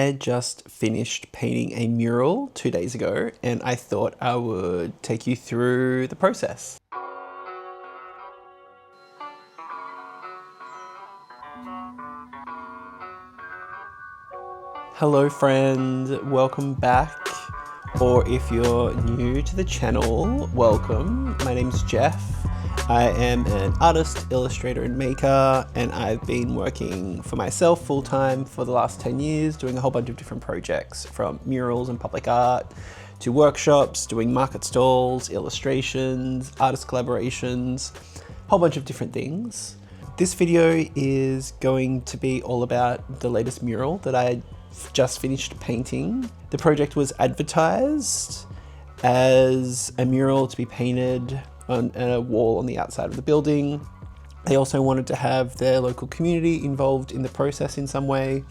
I just finished painting a mural 2 days ago, and I thought I would take you through the process. Hello friend, welcome back. Or if you're new to the channel, welcome. My name's Jeff. I am an artist, illustrator, and maker, and I've been working for myself full-time for the last 10 years, doing a whole bunch of different projects, from murals and public art, to workshops, doing market stalls, illustrations, artist collaborations, a whole bunch of different things. This video is going to be all about the latest mural that I just finished painting. The project was advertised as a mural to be painted on a wall on the outside of the building. They also wanted to have their local community involved in the process in some way,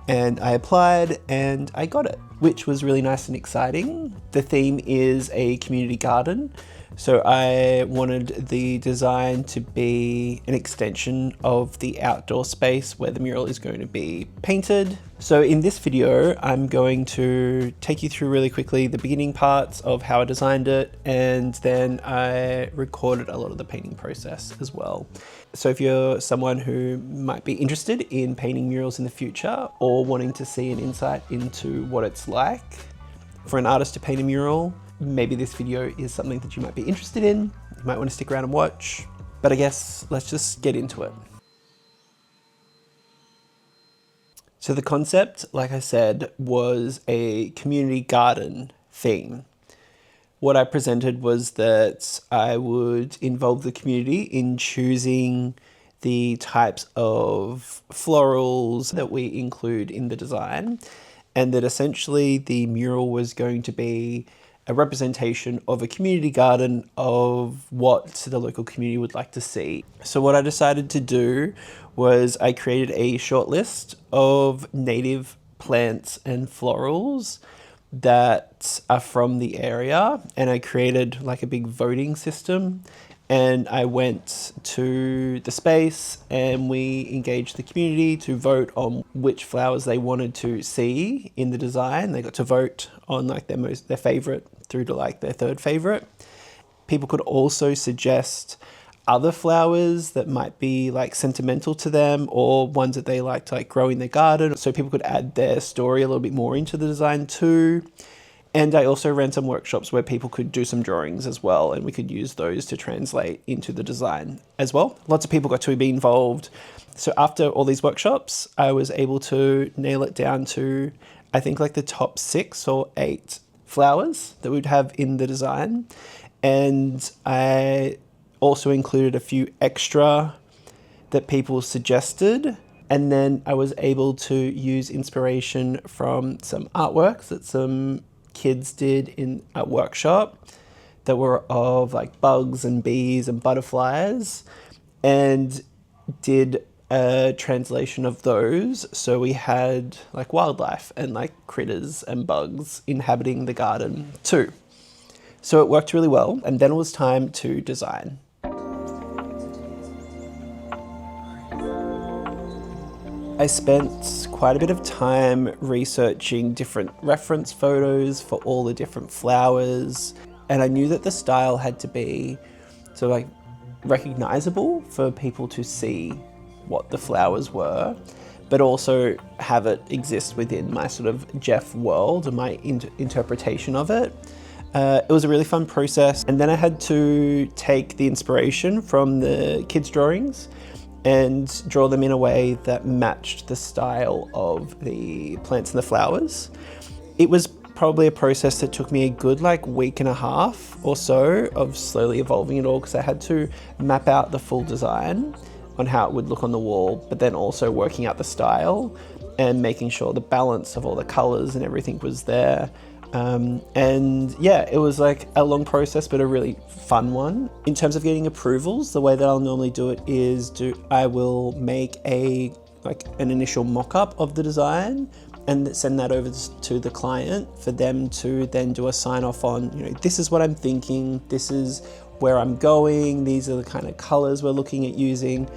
and I applied and I got it, which was really nice and exciting. The theme is a community garden, so I wanted the design to be an extension of the outdoor space where the mural is going to be painted. So in this video, I'm going to take you through really quickly the beginning parts of how I designed it, and then I recorded a lot of the painting process as well. So if you're someone who might be interested in painting murals in the future, or wanting to see an insight into what it's like for an artist to paint a mural, maybe this video is something that you might be interested in. You might want to stick around and watch, but I guess let's just get into it. So the concept, like I said, was a community garden theme. What I presented was that I would involve the community in choosing the types of florals that we include in the design, and that essentially the mural was going to be a representation of a community garden of what the local community would like to see. So what I decided to do was I created a short list of native plants and florals that are from the area, and I created like a big voting system, and I went to the space and we engaged the community to vote on which flowers they wanted to see in the design. They got to vote on like their favorite through to like their third favorite. People could also suggest other flowers that might be like sentimental to them, or ones that they like to like grow in their garden. So people could add their story a little bit more into the design too. And I also ran some workshops where people could do some drawings as well, and we could use those to translate into the design as well. Lots of people got to be involved. So after all these workshops, I was able to nail it down to, I think, like the top 6 or 8 flowers that we'd have in the design. And I also included a few extra that people suggested. And then I was able to use inspiration from some artworks that some kids did in a workshop that were of like bugs and bees and butterflies, and did a translation of those. So we had like wildlife and like critters and bugs inhabiting the garden too. So it worked really well, and then it was time to design. I spent quite a bit of time researching different reference photos for all the different flowers, and I knew that the style had to be sort of like recognizable for people to see what the flowers were, but also have it exist within my sort of Jeff world and my interpretation of it. It was a really fun process, and then I had to take the inspiration from the kids' drawings and draw them in a way that matched the style of the plants and the flowers. It was probably a process that took me a good like week and a half or so of slowly evolving it all, because I had to map out the full design on how it would look on the wall, but then also working out the style and making sure the balance of all the colors and everything was there. And yeah, it was like a long process, but a really fun one. In terms of getting approvals, the way that I'll normally do it is I will make an initial mock-up of the design and send that over to the client for them to then do a sign off on, you know, this is what I'm thinking, this is where I'm going, these are the kind of colors we're looking at using.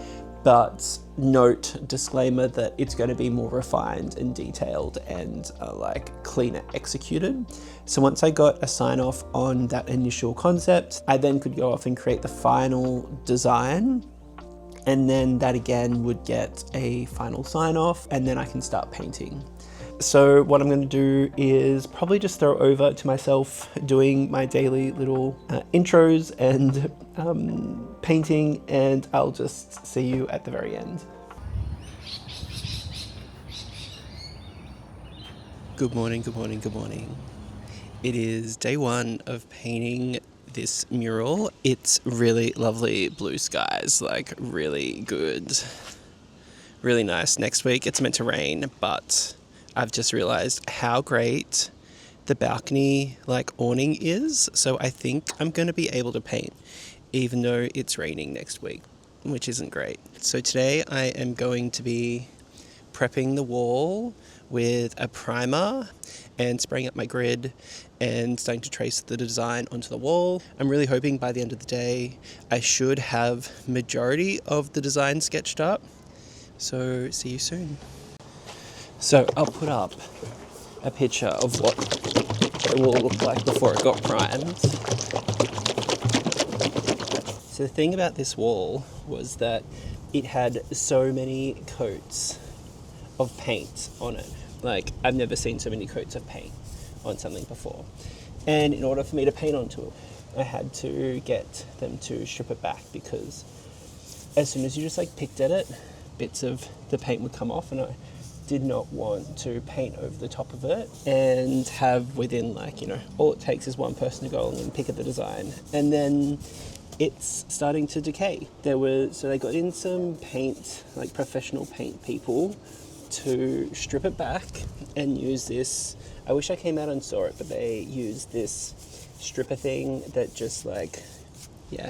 but note, disclaimer, that it's going to be more refined and detailed and like cleaner executed. So once I got a sign off on that initial concept, I then could go off and create the final design, and then that again would get a final sign off, and then I can start painting. So what I'm going to do is probably just throw over to myself doing my daily little intros and painting, and I'll just see you at the very end. Good morning, good morning, good morning. It is day one of painting this mural. It's really lovely blue skies, like really good, really nice. Next week it's meant to rain, but I've just realized how great the balcony like awning is. So I think I'm going to be able to paint even though it's raining next week, which isn't great. So today I am going to be prepping the wall with a primer and spraying up my grid and starting to trace the design onto the wall. I'm really hoping by the end of the day I should have majority of the design sketched up. So see you soon. So I'll put up a picture of what it will look like before it got primed. So the thing about this wall was that it had so many coats of paint on it. Like, I've never seen so many coats of paint on something before. And in order for me to paint onto it, I had to get them to strip it back, because as soon as you just like picked at it, bits of the paint would come off, and I did not want to paint over the top of it and have within like, all it takes is one person to go along and pick at the design, and then it's starting to decay. So they got in some paint, like professional paint people, to strip it back and use this. I wish I came out and saw it, but they used this stripper thing that just like,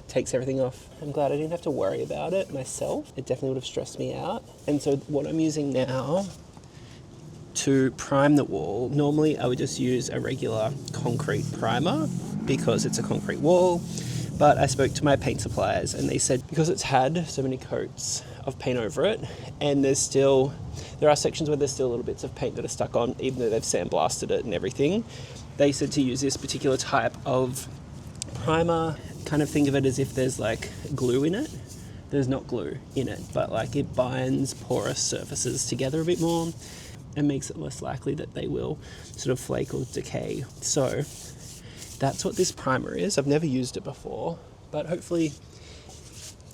takes everything off. I'm glad I didn't have to worry about it myself. It definitely would have stressed me out. And so what I'm using now to prime the wall, normally I would just use a regular concrete primer because it's a concrete wall, but I spoke to my paint suppliers and they said because it's had so many coats of paint over it, and there are sections where there's still little bits of paint that are stuck on, even though they've sandblasted it and everything. They said to use this particular type of primer, kind of think of it as if there's like glue in it. There's not glue in it, but like it binds porous surfaces together a bit more and makes it less likely that they will sort of flake or decay. So that's what this primer is. I've never used it before, but hopefully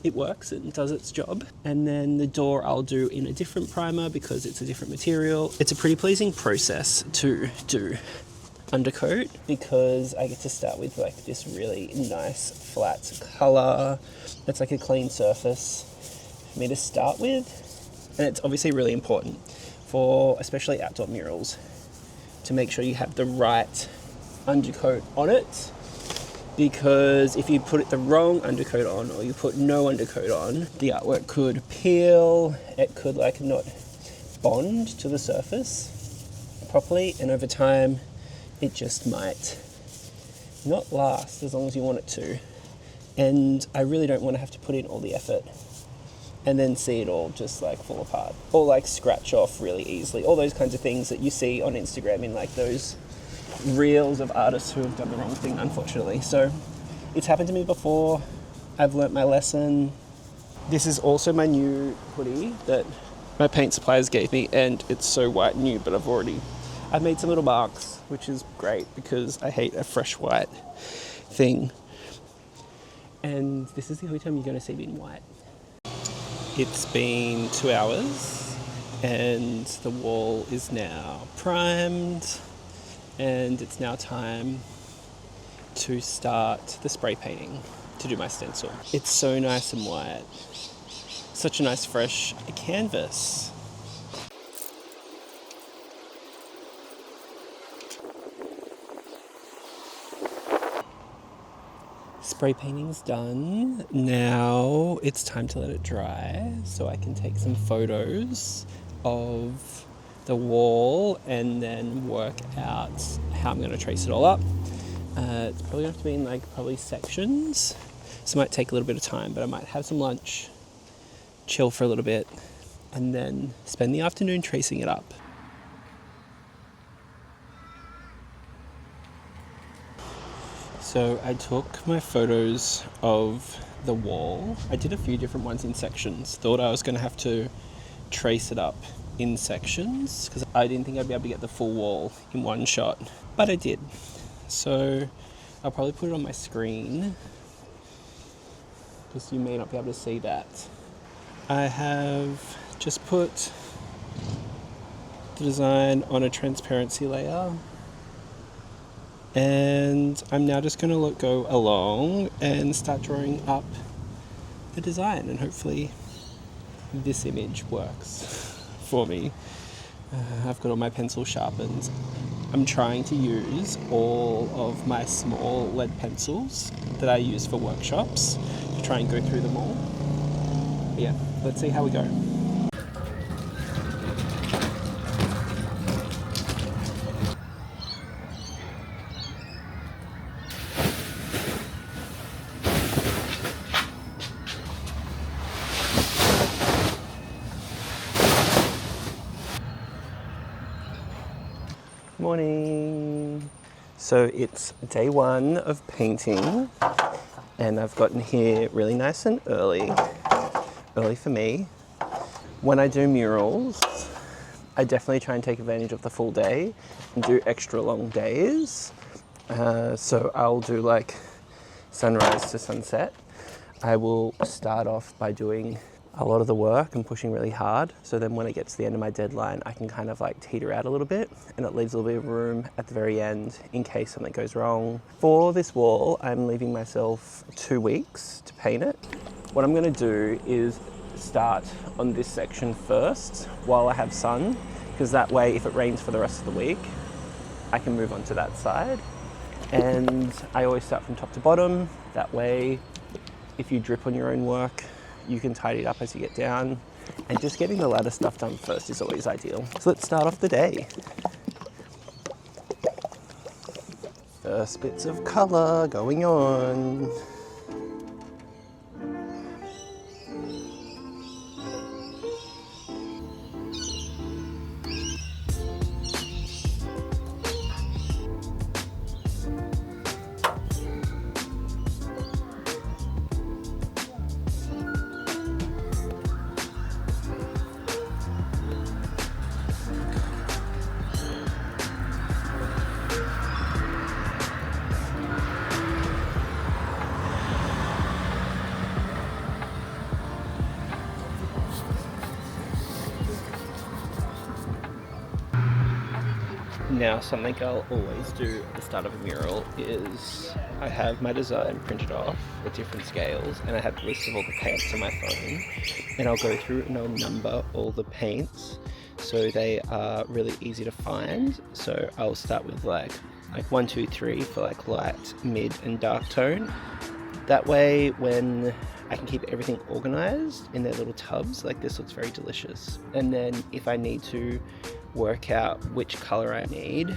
it works and does its job. And then the door I'll do in a different primer because it's a different material. It's a pretty pleasing process to do undercoat because I get to start with like this really nice flat color. It's like a clean surface for me to start with. And it's obviously really important for especially outdoor murals to make sure you have the right undercoat on it, because if you put the wrong undercoat on or you put no undercoat on, the artwork could peel, it could like not bond to the surface properly, and over time it just might not last as long as you want it to. And I really don't want to have to put in all the effort and then see it all just like fall apart or like scratch off really easily. All those kinds of things that you see on Instagram in like those reels of artists who have done the wrong thing, unfortunately. So it's happened to me before. I've learnt my lesson. This is also my new hoodie that my paint suppliers gave me, and it's so white and new, but I've made some little marks, which is great because I hate a fresh white thing. And this is the only time you're going to see me in white. It's been 2 hours and the wall is now primed, and it's now time to start the spray painting to do my stencil. It's so nice and white. Such a nice fresh canvas. Spray painting's done. Now it's time to let it dry so I can take some photos of the wall and then work out how I'm going to trace it all up. It's probably going to have to be in like probably sections, so it might take a little bit of time, but I might have some lunch chill for a little bit, and then spend the afternoon tracing it up. So I took my photos of the wall. I did a few different ones in sections. Thought I was going to have to trace it up in sections because I didn't think I'd be able to get the full wall in one shot, but I did. So I'll probably put it on my screen because you may not be able to see that. I have just put the design on a transparency layer, and I'm now just going to go along and start drawing up the design, and hopefully this image works for me. I've got all my pencil sharpened. I'm trying to use all of my small lead pencils that I use for workshops to try and go through them all. But yeah, let's see how we go. Morning. So it's day one of painting, and I've gotten here really nice and early for me. When I do murals, I definitely try and take advantage of the full day and do extra long days. So I'll do like sunrise to sunset. I will start off by doing a lot of the work and pushing really hard. So then when it gets to the end of my deadline, I can kind of like teeter out a little bit, and it leaves a little bit of room at the very end in case something goes wrong. For this wall, I'm leaving myself 2 weeks to paint it. What I'm gonna do is start on this section first while I have sun, because that way if it rains for the rest of the week, I can move on to that side. And I always start from top to bottom. That way, if you drip on your own work, you can tidy it up as you get down, and just getting the ladder stuff done first is always ideal. So let's start off the day. First bits of colour going on. Now, something I'll always do at the start of a mural is I have my design printed off at different scales, and I have a list of all the paints on my phone, and I'll go through and I'll number all the paints so they are really easy to find. So I'll start with like 1, 2, 3 for like light, mid and dark tone. That way when I can keep everything organized in their little tubs, like this looks very delicious. And then if I need to work out which color I need,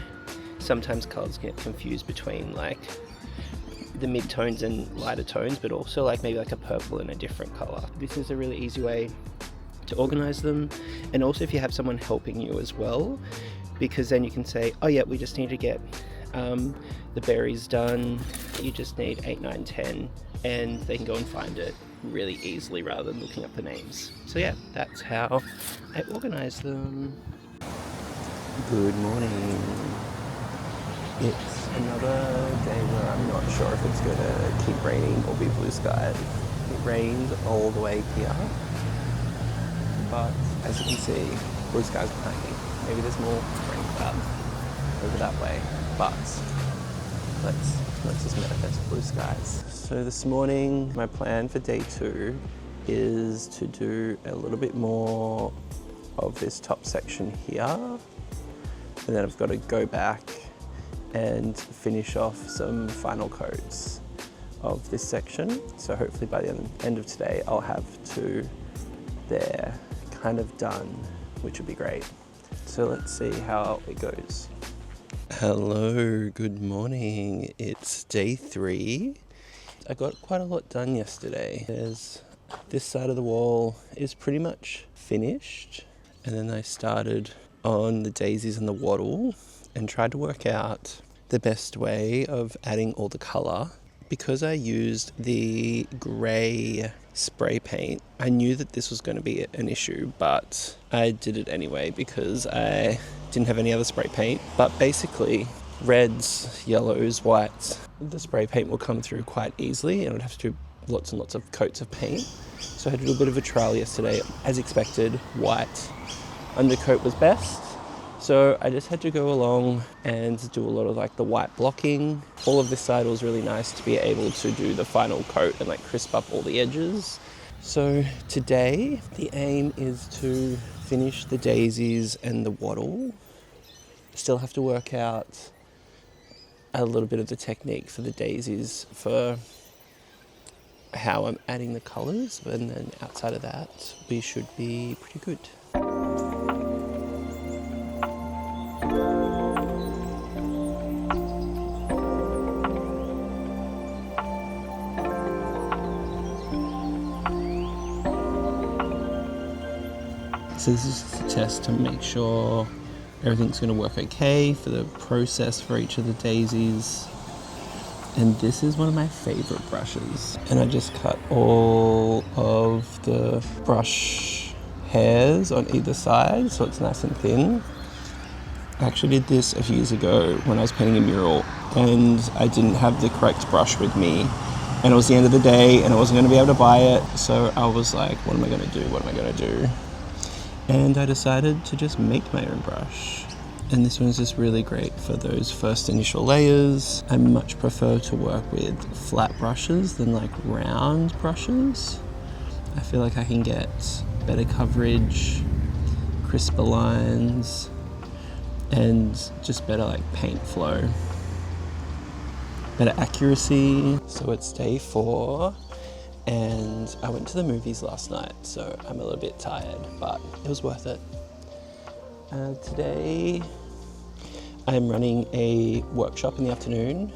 sometimes colors get confused between like the mid-tones and lighter tones, but also like maybe like a purple and a different color. This is a really easy way to organize them. And also if you have someone helping you as well, because then you can say, oh yeah, we just need to get the berries done, you just need 8, 9, 10, and they can go and find it really easily rather than looking up the names. So yeah, that's how I organize them. Good morning. It's another day where I'm not sure if it's going to keep raining or be blue skies. It rained all the way here, but as you can see, blue skies behind me. Maybe there's more rain clouds over that way, but let's just manifest blue skies. So this morning, my plan for day 2 is to do a little bit more of this top section here. And then I've got to go back and finish off some final coats of this section. So hopefully by the end of today, I'll have 2 there kind of done, which would be great. So let's see how it goes. Hello, good morning. It's day 3. I got quite a lot done yesterday. There's This side of the wall is pretty much finished, and then I started on the daisies and the wattle and tried to work out the best way of adding all the colour. Because I used the grey spray paint, I knew that this was going to be an issue, but I did it anyway because I didn't have any other spray paint. But basically, reds, yellows, whites, the spray paint will come through quite easily, and I'd have to do lots and lots of coats of paint. So I had to do a bit of a trial yesterday. As expected, white undercoat was best. So I just had to go along and do a lot of like the white blocking. All of this side was really nice to be able to do the final coat and like crisp up all the edges. So today the aim is to finish the daisies and the wattle. Still have to work out a little bit of the technique for the daisies for how I'm adding the colours, and then outside of that we should be pretty good. So this is just a test to make sure everything's going to work okay for the process for each of the daisies. And this is one of my favourite brushes. And I just cut all of the brush hairs on either side so it's nice and thin. I actually did this a few years ago when I was painting a mural, and I didn't have the correct brush with me. And it was the end of the day and I wasn't going to be able to buy it. So I was like, what am I going to do? What am I going to do? And I decided to just make my own brush. And this one's just really great for those first initial layers. I much prefer to work with flat brushes than like round brushes. I feel like I can get better coverage, crisper lines, and just better like paint flow. Better accuracy. So it's day 4. And I went to the movies last night, so I'm a little bit tired, but it was worth it. Today, I'm running a workshop in the afternoon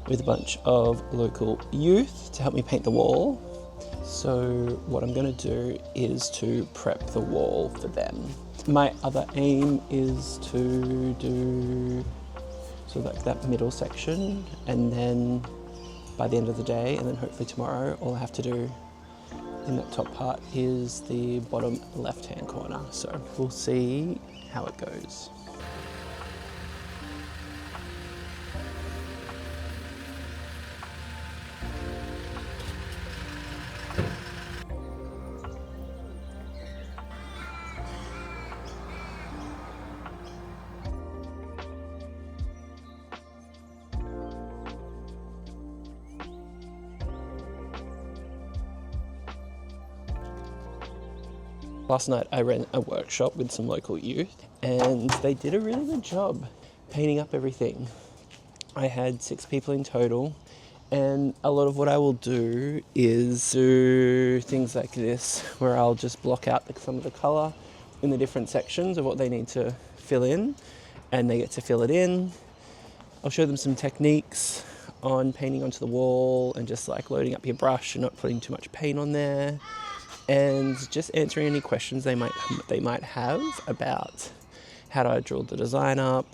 with a bunch of local youth to help me paint the wall. So what I'm going to do is to prep the wall for them. My other aim is to do sort of like that middle section, and then by the end of the day, and then hopefully tomorrow, all I have to do in that top part is the bottom left-hand corner. So we'll see how it goes. Last night I ran a workshop with some local youth, and they did a really good job painting up everything. I had 6 people in total, and a lot of what I will do is do things like this, where I'll just block out some of the colour in the different sections of what they need to fill in, and they get to fill it in. I'll show them some techniques on painting onto the wall and just like loading up your brush and not putting too much paint on there. And just answering any questions they might have about how do I draw the design up,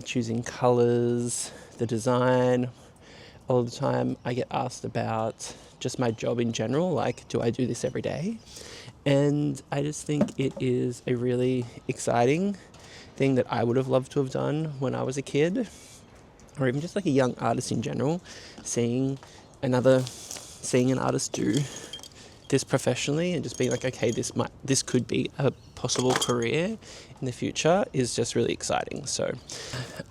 choosing colours, the design. All the time I get asked about just my job in general, like do I do this every day? And I just think it is a really exciting thing that I would have loved to have done when I was a kid, or even just like a young artist in general, seeing an artist do this professionally and just being like, okay, this could be a possible career in the future is just really exciting. So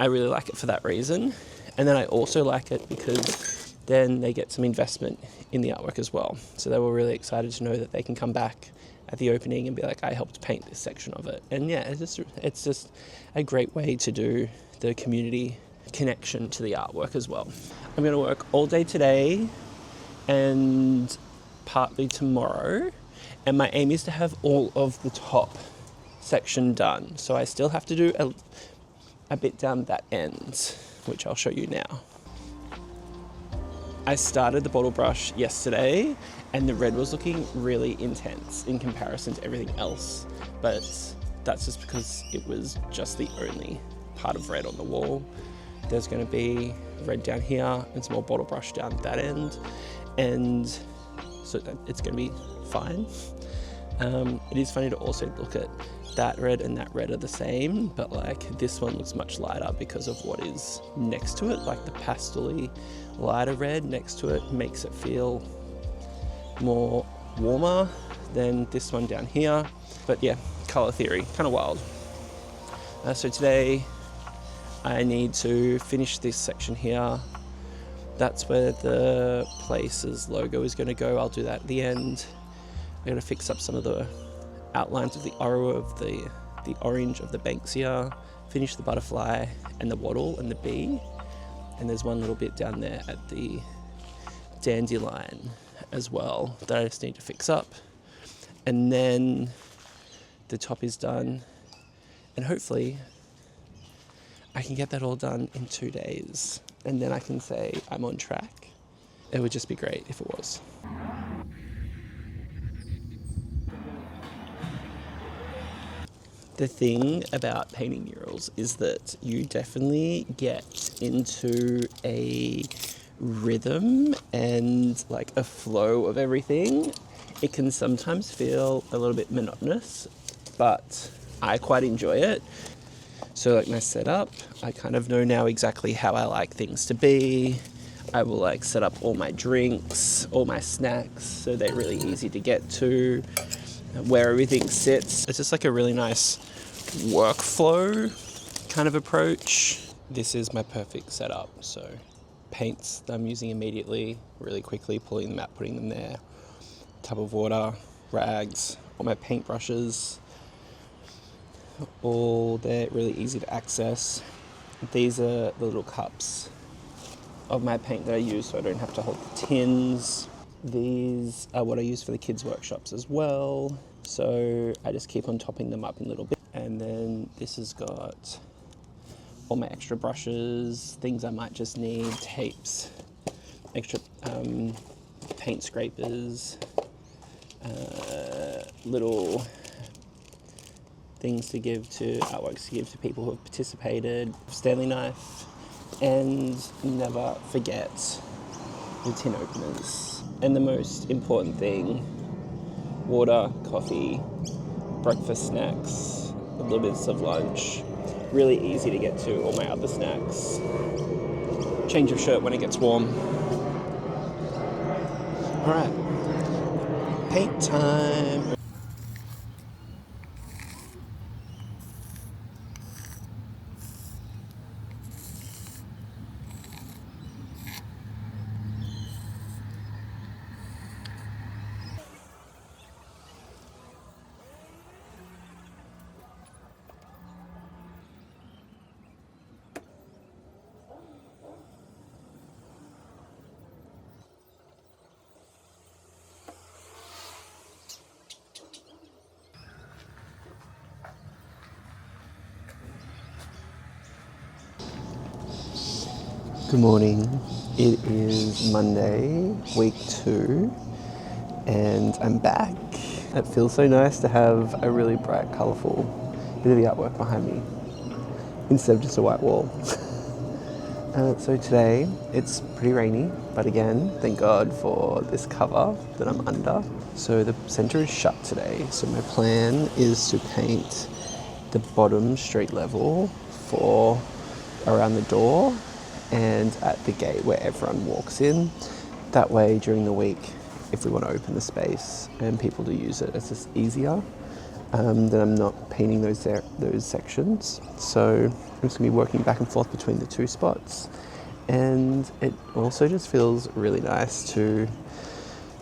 I really like it for that reason. And then I also like it because then they get some investment in the artwork as well. So they were really excited to know that they can come back at the opening and be like, I helped paint this section of it. And yeah, it's just a great way to do the community connection to the artwork as well. I'm going to work all day today and partly tomorrow, and my aim is to have all of the top section done. So I still have to do a bit down that end, which I'll show you now. I started the bottle brush yesterday and the red was looking really intense in comparison to everything else, but that's just because it was just the only part of red on the wall. There's going to be red down here and some more bottle brush down that end, and so it's going to be fine. It is funny to also look at that red and that red are the same, but like this one looks much lighter because of what is next to it. Like the pastel-y lighter red next to it makes it feel more warmer than this one down here. But yeah, color theory, kind of wild. So today I need to finish this section here. That's where the place's logo is going to go. I'll do that at the end. I'm going to fix up some of the outlines of the the orange of the Banksia, finish the butterfly and the wattle and the bee, and there's one little bit down there at the dandelion as well that I just need to fix up, and then the top is done, and hopefully I can get that all done in 2 days, and then I can say I'm on track. It would just be great if it was. The thing about painting murals is that you definitely get into a rhythm and like a flow of everything. It can sometimes feel a little bit monotonous, but I quite enjoy it. So like my setup, I kind of know now exactly how I like things to be. I will like set up all my drinks, all my snacks, so they're really easy to get to. Where everything sits. It's just like a really nice workflow kind of approach. This is my perfect setup. So paints that I'm using immediately, really quickly, pulling them out, putting them there. Tub of water, rags, all my paint brushes, all there, really easy to access. These are the little cups of my paint that I use so I don't have to hold the tins. These are what I use for the kids' workshops as well. So I just keep on topping them up in little bits. And then this has got all my extra brushes, things I might just need, tapes, extra paint scrapers, little things to give to, artworks to give to people who have participated, Stanley knife, and never forget the tin openers. And the most important thing, water, coffee, breakfast snacks, a little bits of lunch. Really easy to get to all my other snacks. Change of shirt when it gets warm. All right, paint time. Good morning. It is Monday, week 2, and I'm back. It feels so nice to have a really bright, colourful bit of the artwork behind me instead of just a white wall. So today it's pretty rainy, but again, thank God for this cover that I'm under. So the centre is shut today, so my plan is to paint the bottom street level for around the door and at the gate where everyone walks in. That way during the week, if we want to open the space and people to use it, it's just easier. Then I'm not painting those sections. So I'm just going to be working back and forth between the two spots. And it also just feels really nice to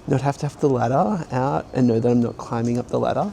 not have to have the ladder out and know that I'm not climbing up the ladder.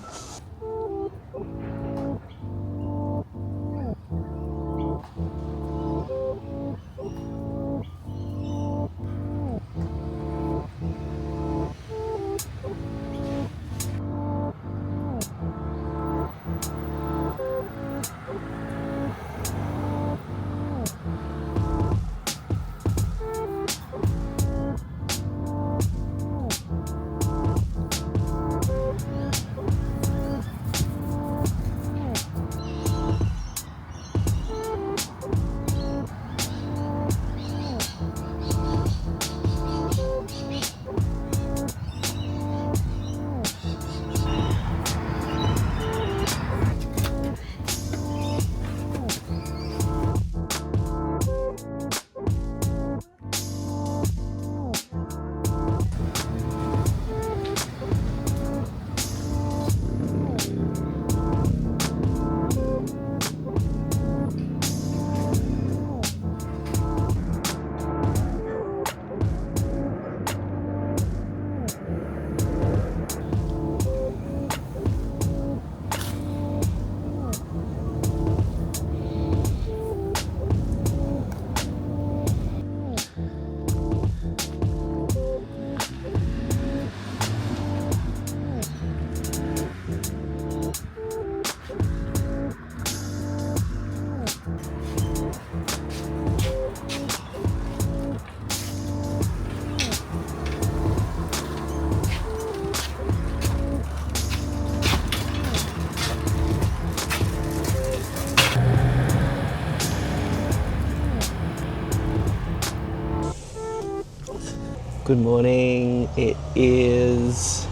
Good morning. It is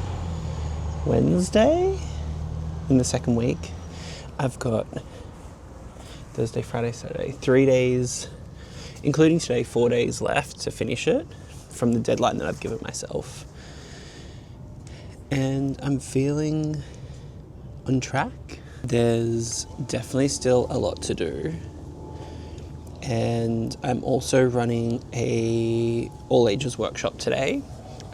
Wednesday in the second week. I've got Thursday, Friday, Saturday, 3 days, including today, 4 days left to finish it from the deadline that I've given myself. And I'm feeling on track. There's definitely still a lot to do. And I'm also running a all ages workshop today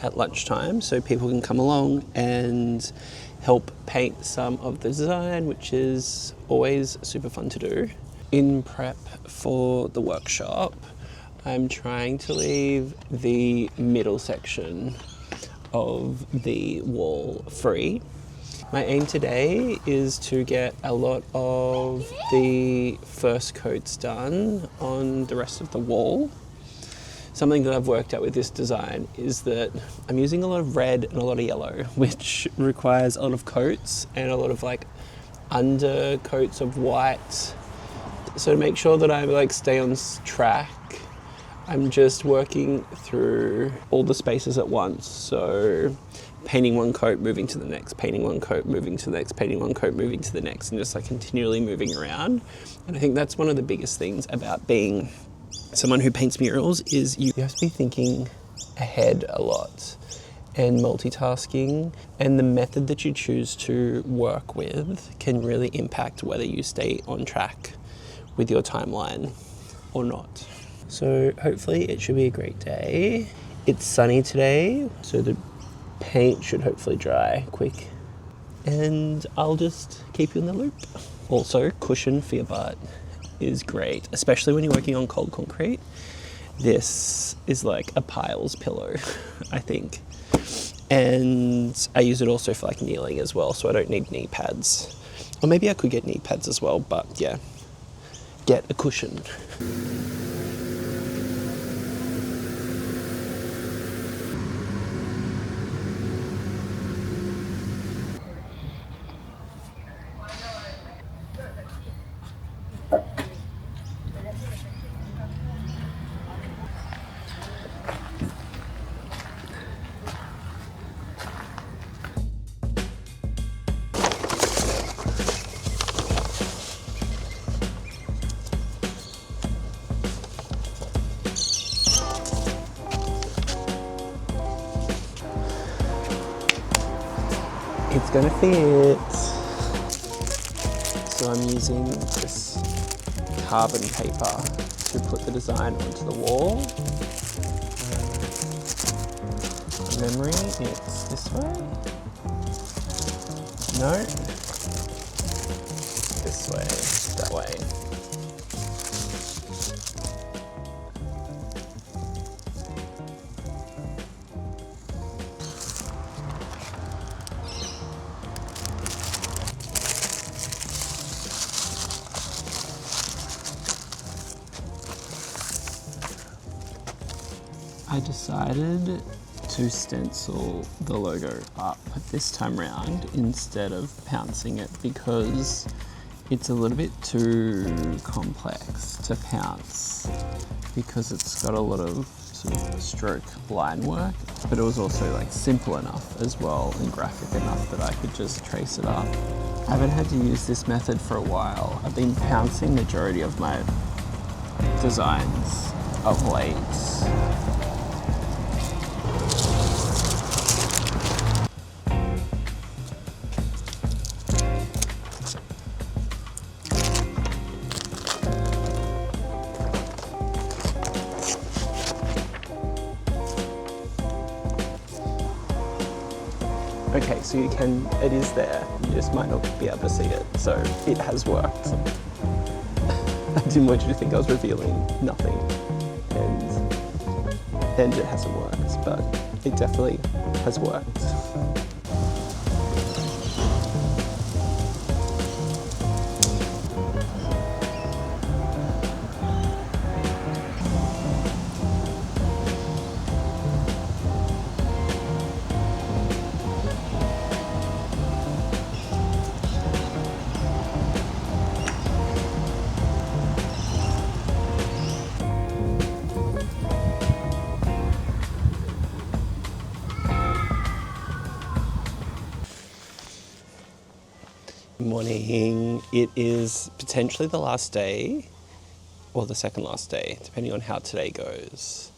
at lunchtime, so people can come along and help paint some of the design, which is always super fun to do. In prep for the workshop, I'm trying to leave the middle section of the wall free. My aim today is to get a lot of the first coats done on the rest of the wall. Something that I've worked out with this design is that I'm using a lot of red and a lot of yellow, which requires a lot of coats and a lot of like undercoats of white. So to make sure that I stay on track, I'm just working through all the spaces at once. So painting one coat, moving to the next, painting one coat, moving to the next, painting one coat, moving to the next, and just continually moving around. And I think that's one of the biggest things about being someone who paints murals is you have to be thinking ahead a lot and multitasking, and the method that you choose to work with can really impact whether you stay on track with your timeline or not. So hopefully it should be a great day. It's sunny today, so the paint should hopefully dry quick, and I'll just keep you in the loop. Also, cushion for your butt is great, especially when you're working on cold concrete. This is like a piles pillow, I think. And I use it also for kneeling as well, so I don't need knee pads. Or maybe I could get knee pads as well, but yeah, get a cushion. It's gonna fit. So I'm using this carbon paper to put the design onto the wall. Memory, it's this way. No. This way, that way. I decided to stencil the logo up this time round instead of pouncing it because it's a little bit too complex to pounce because it's got a lot of sort of stroke line work, but it was also simple enough as well and graphic enough that I could just trace it up. I haven't had to use this method for a while. I've been pouncing majority of my designs of late. Okay, so it is there, you just might not be able to see it, so it has worked. I didn't want you to think I was revealing nothing, and it hasn't worked, but it definitely has worked. Morning. It is potentially the last day or the second last day, depending on how today goes.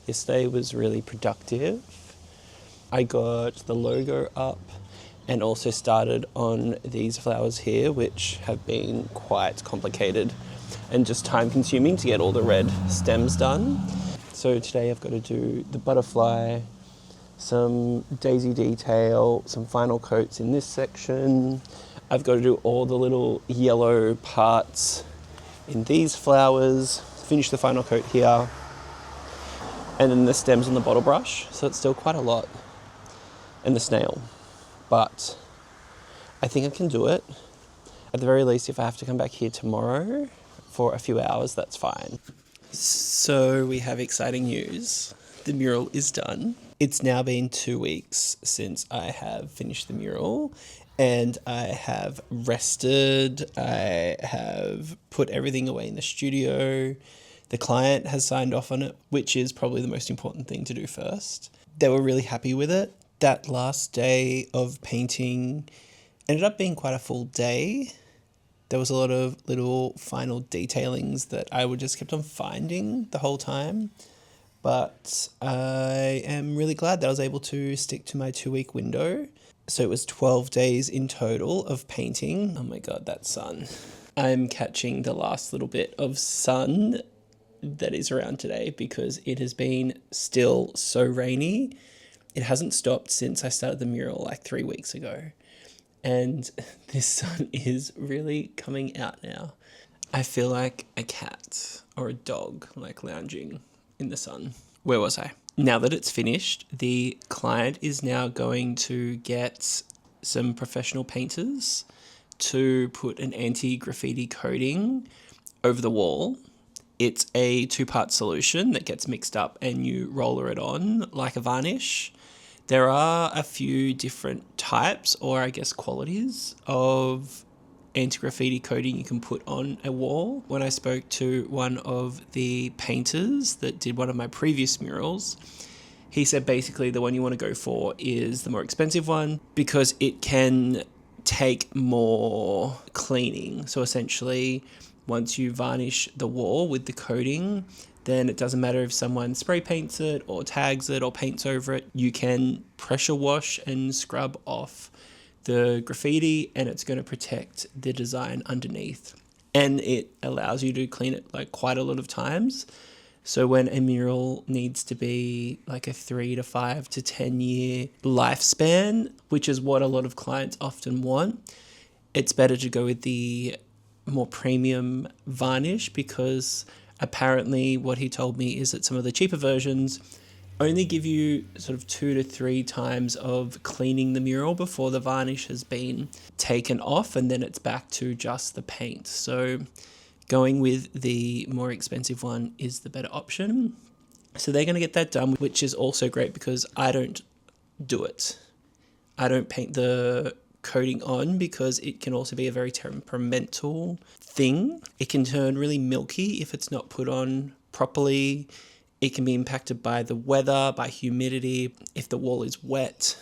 Yesterday was really productive. I got the logo up and also started on these flowers here, which have been quite complicated and just time consuming to get all the red stems done. So today I've got to do the butterfly, some daisy detail, some final coats in this section. I've got to do all the little yellow parts in these flowers, finish the final coat here, and then the stems on the bottle brush. So it's still quite a lot. And the snail. But I think I can do it. At the very least, if I have to come back here tomorrow for a few hours, that's fine. So we have exciting news. The mural is done. It's now been 2 weeks since I have finished the mural, and I have rested. I have put everything away in the studio. The client has signed off on it, which is probably the most important thing to do first. They were really happy with it. That last day of painting ended up being quite a full day. There was a lot of little final detailings that I would just kept on finding the whole time. But I am really glad that I was able to stick to my 2-week window. So it was 12 days in total of painting. Oh my God, that sun. I'm catching the last little bit of sun that is around today because it has been still so rainy. It hasn't stopped since I started the mural like 3 weeks ago. And this sun is really coming out now. I feel like a cat or a dog like lounging in the sun. Where was I? Now that it's finished, the client is now going to get some professional painters to put an anti-graffiti coating over the wall. It's a 2-part solution that gets mixed up and you roller it on like a varnish. There are a few different types, or I guess qualities, of anti-graffiti coating you can put on a wall. When I spoke to one of the painters that did one of my previous murals, he said basically the one you want to go for is the more expensive one because it can take more cleaning. So essentially, once you varnish the wall with the coating, then it doesn't matter if someone spray paints it or tags it or paints over it. You can pressure wash and scrub off the graffiti and it's going to protect the design underneath. And it allows you to clean it like quite a lot of times. So when a mural needs to be like a 3 to 5 to 10 year lifespan, which is what a lot of clients often want, it's better to go with the more premium varnish because apparently what he told me is that some of the cheaper versions only give you sort of 2 to 3 times of cleaning the mural before the varnish has been taken off and then it's back to just the paint. So going with the more expensive one is the better option. So they're going to get that done, which is also great because I don't do it. I don't paint the coating on because it can also be a very temperamental thing. It can turn really milky if it's not put on properly. It can be impacted by the weather, by humidity, if the wall is wet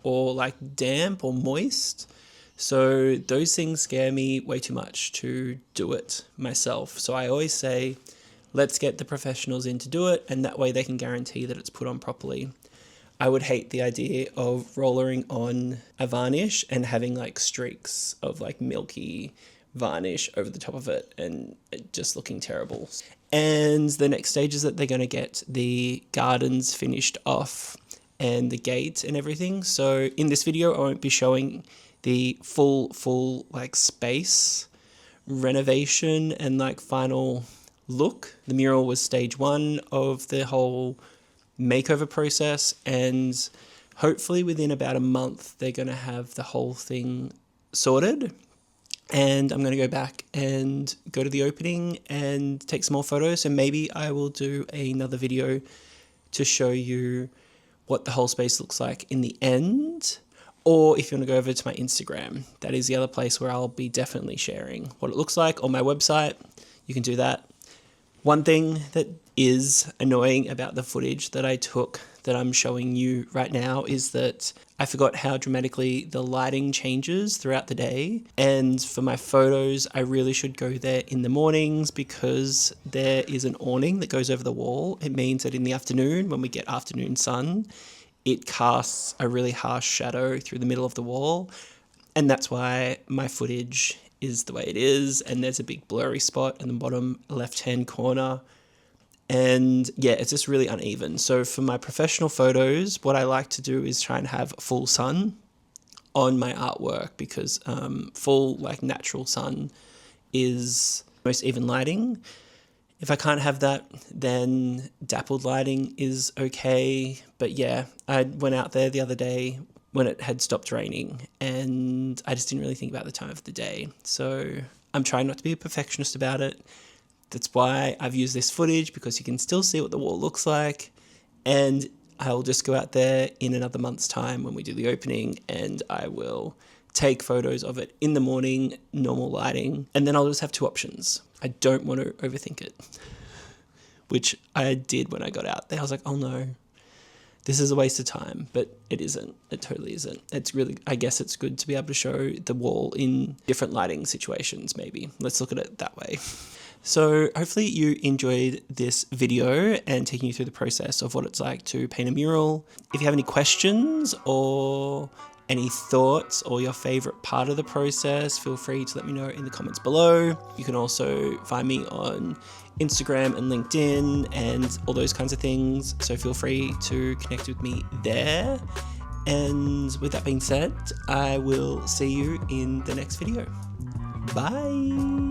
or like damp or moist. So those things scare me way too much to do it myself. So I always say, let's get the professionals in to do it, and that way they can guarantee that it's put on properly. I would hate the idea of rollering on a varnish and having like streaks of like milky varnish over the top of it and it just looking terrible. And the next stage is that they're going to get the gardens finished off and the gate and everything. So in this video, I won't be showing the full like space renovation and like final look. The mural was stage 1 of the whole makeover process, and hopefully within about a month they're going to have the whole thing sorted, and I'm going to go back and go to the opening and take some more photos, and maybe I will do another video to show you what the whole space looks like in the end. Or if you want to go over to my Instagram, that is the other place where I'll be definitely sharing what it looks like. On my website, you can do that. One thing that is annoying about the footage that I took that I'm showing you right now is that I forgot how dramatically the lighting changes throughout the day. And for my photos, I really should go there in the mornings because there is an awning that goes over the wall. It means that in the afternoon, when we get afternoon sun, it casts a really harsh shadow through the middle of the wall. And that's why my footage is the way it is. And there's a big blurry spot in the bottom left-hand corner. And yeah, it's just really uneven. So for my professional photos, what I like to do is try and have full sun on my artwork because full, like, natural sun is most even lighting. If I can't have that, then dappled lighting is okay. But yeah, I went out there the other day when it had stopped raining and I just didn't really think about the time of the day. So I'm trying not to be a perfectionist about it. That's why I've used this footage, because you can still see what the wall looks like. And I'll just go out there in another month's time when we do the opening and I will take photos of it in the morning, normal lighting, and then I'll just have two options. I don't want to overthink it, which I did when I got out there. I was like, oh no, this is a waste of time, but it isn't. It totally isn't. It's really, I guess it's good to be able to show the wall in different lighting situations, maybe. Let's look at it that way. So hopefully you enjoyed this video and taking you through the process of what it's like to paint a mural. If you have any questions or any thoughts or your favorite part of the process, feel free to let me know in the comments below. You can also find me on Instagram and LinkedIn and all those kinds of things. So feel free to connect with me there. And with that being said, I will see you in the next video. Bye.